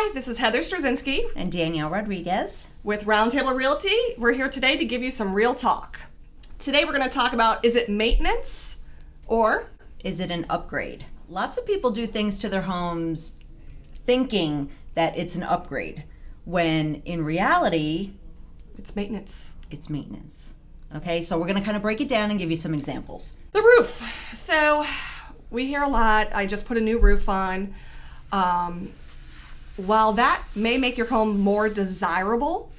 Hi, this is Heather Straczynski And Danielle Rodriguez. with Roundtable Realty. We're here today to give you some real talk. Today we're going to talk about, is it maintenance or Is it an upgrade? Lots of people do things to their homes thinking that it's an upgrade, when in reality, it's maintenance? it's maintenance. Okay, so we're going to kind of break it down and give you some examples. The roof. So we hear a lot, I just put a new roof on. While that may make your home more desirable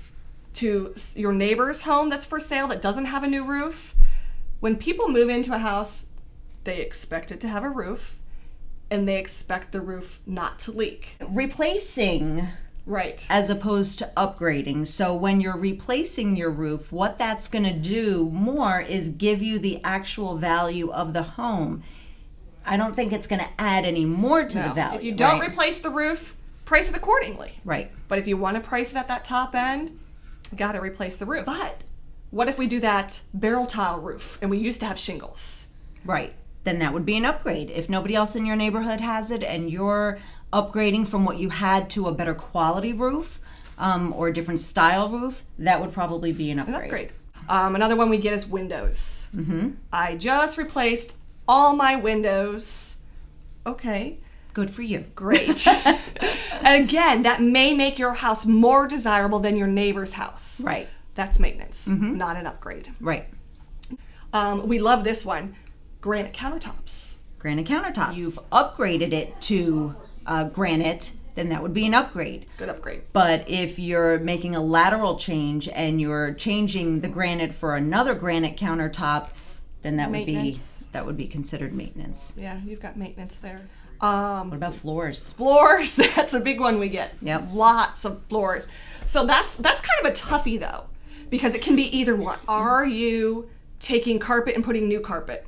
to your neighbor's home that's for sale that doesn't have a new roof, when people move into a house, they expect it to have a roof and they expect the roof not to leak. Replacing Right. as opposed to upgrading. So when you're replacing your roof, what that's going to do more is give you the actual value of the home. I don't think it's going to add any more to the No. value. If you don't right? replace the roof, price it accordingly. Right. But if you want to price it at that top end, you got to replace the roof. But what if we do that barrel tile roof and we used to have shingles? Right. Then that would be an upgrade. If nobody else in your neighborhood has it and you're upgrading from what you had to a better quality roof or a different style roof, that would probably be an upgrade. An upgrade. Another one we get is windows. Mm-hmm. I just replaced all my windows. Okay, Good for you. great. And again, that may make your house more desirable than your neighbor's house. Right. That's maintenance, not an upgrade. Right. We love this one, granite countertops. Granite countertops. You've upgraded it to granite, then that would be an upgrade. Good upgrade. But if you're making a lateral change and you're changing the granite for another granite countertop, then that Maintenance. would be considered maintenance. Yeah, you've got maintenance there. What about floors? Floors, that's a big one we get. Yep. Lots of floors. So that's kind of a toughie though, because it can be either one. Are you taking carpet and putting new carpet?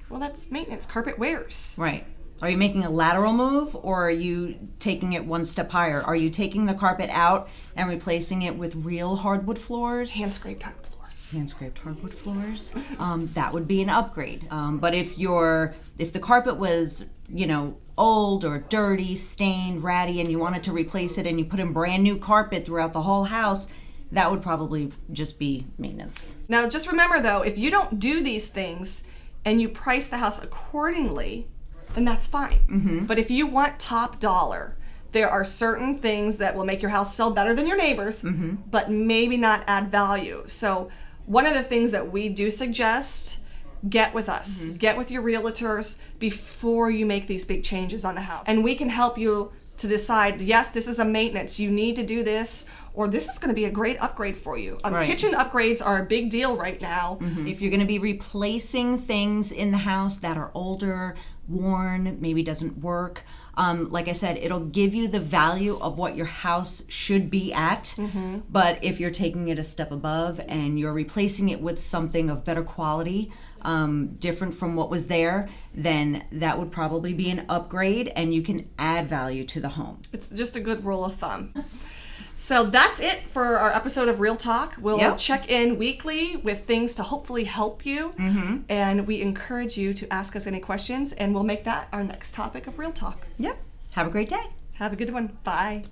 Well, that's maintenance. Carpet wears. Right. Are you making a lateral move or are you taking it one step higher? Are you taking the carpet out and replacing it with real hardwood floors? Hand scraped hardwood floors. Hand scraped hardwood floors. That would be an upgrade. But if the carpet was, old or dirty, stained, ratty, and you wanted to replace it and you put in brand new carpet throughout the whole house, that would probably just be maintenance. Now, just remember though, if you don't do these things and you price the house accordingly, then that's fine. But if you want top dollar, there are certain things that will make your house sell better than your neighbors, but maybe not add value. So one of the things that we do suggest, get with us, get with your realtors before you make these big changes on the house. And we can help you to decide, yes, this is a maintenance, you need to do this, or this is going to be a great upgrade for you. Right. Kitchen upgrades are a big deal right now. If you're going to be replacing things in the house that are older, worn, maybe doesn't work, like I said, it'll give you the value of what your house should be at. But if you're taking it a step above and you're replacing it with something of better quality, different from what was there, then that would probably be an upgrade and you can add value to the home. It's just a good rule of thumb. So that's it for our episode of Real Talk. We'll Yep. check in weekly with things to hopefully help you. And we encourage you to ask us any questions, and we'll make that our next topic of Real Talk. Yep. Have a great day. Have a good one. Bye.